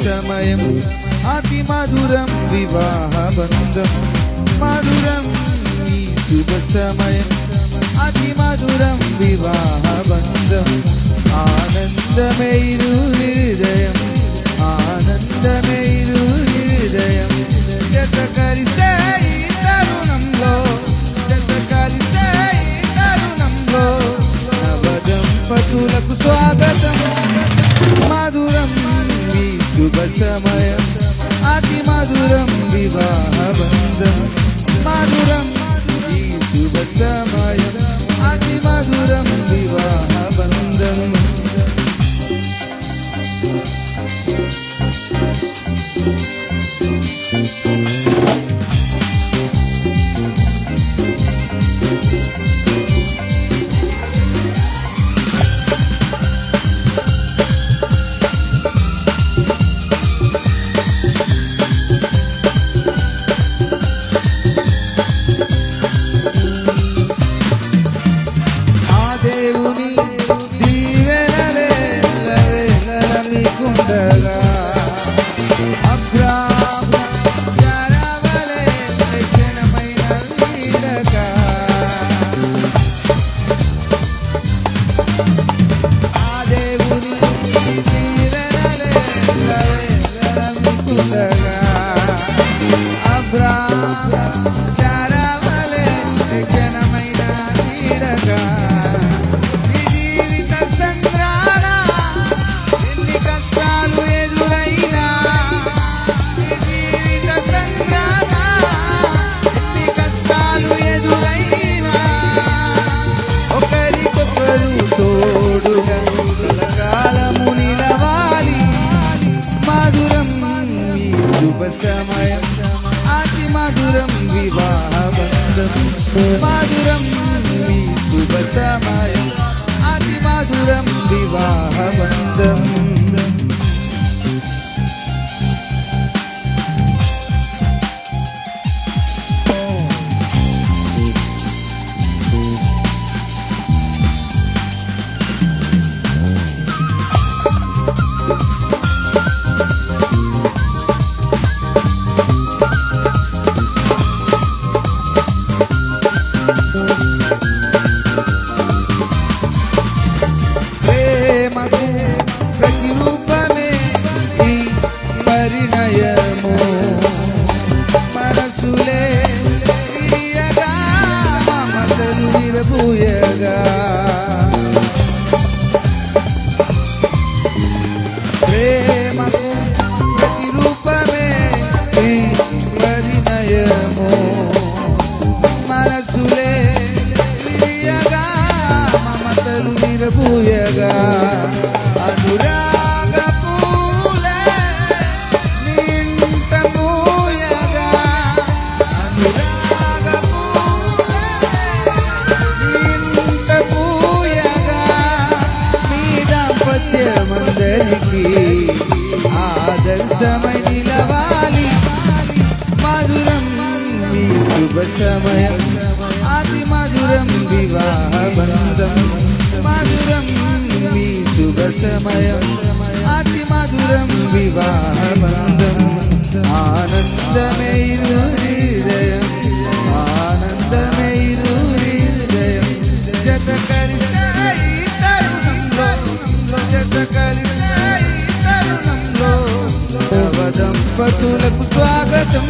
సమయం అతి మధురం వివాహ బంధం మధురం ఈ శుభ సమయం అతి మధురం వివాహ బంధం ఆనందమైరు హృదయం ఆనందమైరు హృదయం జత కలిసే ఈ తరుణంలో జత కలిసే ఈ తరుణంలో నవదంపతులకు స్వాగతం మధురం ఈ శుభ సమయం అతి మధురం వివాహ బంధం మధురం ఈ శుభ సమయం అతి మధురం వివాహ బంధం దేవుని దీవెనలే మీకుండగా అబ్రాహాము శారావలే క్షణమైన వీడగా ఆ దేవుని దీవెనలే మీకుండగా అబ్రాహాము శారావలే క్షణమైన వీడగా సమయం అతి మధురం వివాహ బంధం మధురం ఈ శుభ సమయం అతి మధురం వివాహ బంధం ప్రతిరూపమే ఈ పరిణయము మనసులే విరియగా మమతలు విరబూయగా ప్రేమకు ప్రతిరూపమే ఈ పరిణయము మనసులే విరియగా మమతలు విరబూయగా అనురాగ పూలే నింట పూయగా అనురాగ పూలే నింట పూయగా మీ దాంపత్యమందరికి ఆదర్శమై నిలవాలి మధురం మీ శుభ సమయం అతి మధురం వివాహ బంధం మధురం మీ శుభ సమయం అతి మధురం వివాహ బంధం ఆనందమైరు హృదయం ఆనందమైరు హృదయం జత కలిసే ఈ తరుణంలో జత కలిసే ఈ తరుణంలో నవదంపతులకు స్వాగతం